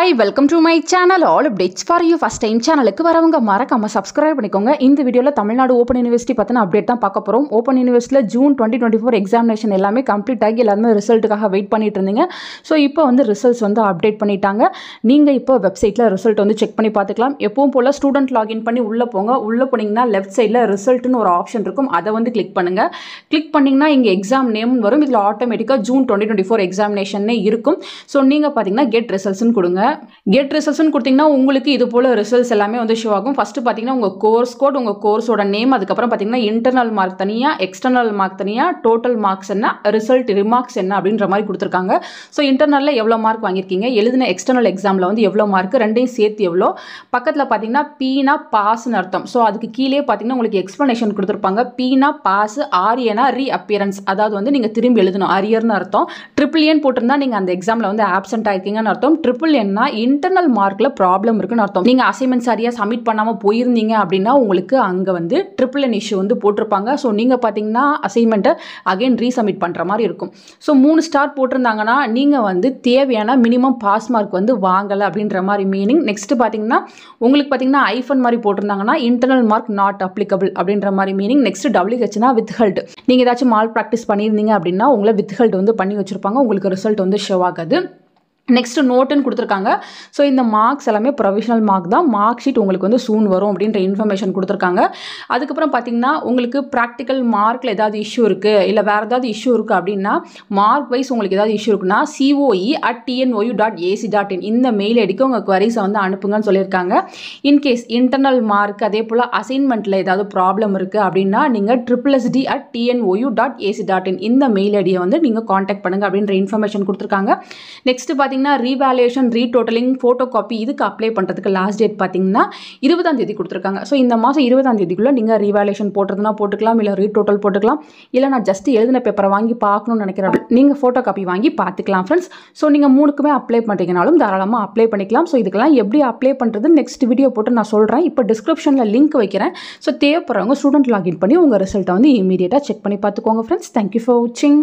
Hi, welcome to my channel. All updates for you. First time சேனலுக்கு வரவங்க மறக்காம subscribe பண்ணிக்கோங்க. இந்த வீடியோல தமிழ்நாடு ஓபன் யுனிவர்சிட்டி பத்தின அப்டேட் தான் பார்க்க போறோம். ஓபன் யுனிவர்சிட்டில ஜூன் 2024 எக்ஸாமினேஷன் எல்லாமே கம்ப்ளீட் ஆகி எல்லாரும் ரிசல்ட்டுக்காக வெயிட் பண்ணிட்டு இருந்தீங்க. ஸோ இப்போ வந்து ரிசல்ட்ஸ் வந்து அப்டேட் பண்ணிட்டாங்க. நீங்க இப்போ வெப்சைட்ல ரிசல்ட் வந்து செக் பண்ணி பார்த்துக்கலாம். எப்பவும் போல ஸ்டூடெண்ட் லாகின் பண்ணி உள்ள போங்க. உள்ள போனீங்கன்னா லெஃப்ட் சைடில் ரிசல்ட்னு ஒரு ஆப்ஷன் இருக்கும். அதை வந்து கிளிக் பண்ணுங்க. கிளிக் பண்ணீங்கன்னா இங்கே எக்ஸாம் நேம் வரும். இதில் ஆட்டோமேட்டிக்காக ஜூன் 2024 எக்ஸாமினேஷனே இருக்கும். ஸோ நீங்கள் பார்த்தீங்கன்னா கெட் ரிசல்ட்ஸ்னு கொடுங்க. கெட் ரிசல்ட்ஸ்னு கொடுத்தீங்கன்னா உங்களுக்கு இது போல ரிசல்ட்ஸ் எல்லாமே வந்து ஷோ ஆகும். ஃபர்ஸ்ட் பார்த்தீங்கன்னா உங்கள் கோர்ஸ் கோட், உங்கள் கோர்ஸோட நேம், அதுக்கப்புறம் பார்த்தீங்கன்னா இன்டர்னல் மார்க் தனியாக, எக்ஸ்டர்னல் மார்க் தனியாக, டோட்டல் மார்க்ஸ் என்ன, ரிசல்ட் ரிமார்க்ஸ் என்ன அப்படின்ற மாதிரி கொடுத்துருக்காங்க. ஸோ இன்டர்னலில் எவ்வளோ மார்க் வாங்கியிருக்கீங்க, எழுதின எக்ஸ்டர்னல் எக்ஸாமில் வந்து எவ்வளோ மார்க், ரெண்டையும் சேர்த்து எவ்வளோ, பக்கத்தில் பார்த்தீங்கன்னா பீனா பாஸ்ன்னு அர்த்தம். ஸோ அதுக்கு கீழே பார்த்தீங்கன்னா உங்களுக்கு எக்ஸ்ப்ளனேஷன் கொடுத்துருப்பாங்க. பீனா பாஸ், ஆரியனா ரீ அப்பியரன்ஸ், அதாவது வந்து நீங்கள் திரும்பி எழுதணும், அரியர்னு அர்த்தம். ட்ரிபிள் என் போட்டிருந்தா நீங்கள் அந்த எக்ஸாமில் வந்து ஆப்சென்ட் ஆயிருக்கீங்கன்னு அர்த்தம். ட்ரிபிள் என்னா இன்டர்னல் மார்க்கில் ப்ராப்ளம் இருக்குன்னு அர்த்தம். நீங்கள் அசைன்மெண்ட் சரியாக சப்மிட் பண்ணாமல் போயிருந்தீங்க அப்படின்னா உங்களுக்கு அங்கே வந்து ட்ரிபிள் என் இஷ்யூ வந்து போட்டிருப்பாங்க. ஸோ நீங்கள் பார்த்தீங்கன்னா அசைன்மெண்ட்டை அகைன் ரீசப்மிட் பண்ணுற மாதிரி இருக்கும். ஸோ 3 ஸ்டார் போட்டிருந்தாங்கன்னா நீங்கள் வந்து தேவையான மினிமம் பாஸ் மார்க் வந்து வாங்கலை அப்படின்ற மாதிரி மீனிங். நெக்ஸ்ட் பார்த்தீங்கன்னா உங்களுக்கு பார்த்தீங்கன்னா ஐஃபன் மாதிரி போட்டிருந்தாங்கன்னா இன்டர்னல் மார்க் நாட் அப்ளிகபிள் அப்படின்ற மாதிரி மீனிங். Next WHனா withheld. நீங்கள் ஏதாச்சும் மால் ப்ராக்டிஸ் பண்ணியிருந்தீங்க அப்படின்னா உங்களை வித்ஹெல்ட் வந்து பண்ணி வச்சுருப்பாங்க. உங்களுக்கு ரிசல்ட் வந்து ஷோ ஆகாது. நெக்ஸ்ட் நோட்டுன்னு கொடுத்துருக்காங்க. ஸோ இந்த மார்க்ஸ் எல்லாமே ப்ரொவிஷனல் மார்க் தான். மார்க் ஷீட் உங்களுக்கு வந்து சூன் வரும் அப்படின்ற இன்ஃபர்மேஷன் கொடுத்துருக்காங்க. அதுக்கப்புறம் பார்த்தீங்கன்னா உங்களுக்கு ப்ராக்டிக்கல் மார்க்கில் ஏதாவது இஷ்யூ இருக்குது, இல்லை வேறு ஏதாவது இஷ்யூ இருக்குது அப்படின்னா மார்க் வைஸ் உங்களுக்கு ஏதாவது இஷ்யூ இருக்குன்னா coe@tnou.ac.in இந்த மெயில் ஐடிக்கு உங்கள் குவரிஸை வந்து அனுப்புங்கன்னு சொல்லியிருக்காங்க. இன்கேஸ் இன்டர்னல் மார்க் அதே போல் அசைன்மெண்ட்டில் ஏதாவது ப்ராப்ளம் இருக்குது அப்படின்னா நீங்கள் SSSD@tnou.ac.in இந்த மெயில் ஐடியை வந்து நீங்கள் காண்டாக்ட் பண்ணுங்கள் அப்படின்ற இன்ஃபர்மேஷன் கொடுத்துருக்காங்க. Next revaluation, retotalling, photo copy இதுக்கு அப்ளை பண்ணுறதுக்கு லாஸ்ட் டேட் பார்த்தீங்கன்னா 20ஆம் தேதி கொடுத்துருக்காங்க. ஸோ இந்த மாதம் 20ஆம் தேதிக்குள்ளே நீங்கள் ரீவேல்யூஷன் போட்டுறதுனா போட்டுக்கலாம், இல்லை ரீடோட்டல் போட்டுக்கலாம், இல்லை நான் ஜஸ்ட் எழுதின பேப்பரை வாங்கி பார்க்கணும்னு நினைக்கிறேன் நீங்கள் ஃபோட்டோ காப்பி வாங்கி பார்த்துக்கலாம் ஃப்ரெண்ட்ஸ். ஸோ நீங்கள் 3க்குமே அப்ளை பண்ணுறீங்கனாலும் தாராளமாக அப்ளை பண்ணிக்கலாம். ஸோ இதுக்கெல்லாம் எப்படி அப்ளை பண்ணுறது நெக்ஸ்ட் வீடியோ போட்டு நான் சொல்கிறேன். இப்போ டிஸ்கிரிப்ஷனில் லிங்க் வைக்கிறேன். ஸோ தேவைப்படுறவங்க ஸ்டூடெண்ட் லாகின் பண்ணி உங்கள் ரிசல்ட்டை வந்து இமீடியட்டாக செக் பண்ணி பார்த்துக்கோங்க ஃப்ரெண்ட்ஸ். தேங்க்யூ ஃபார் வாட்சிங்.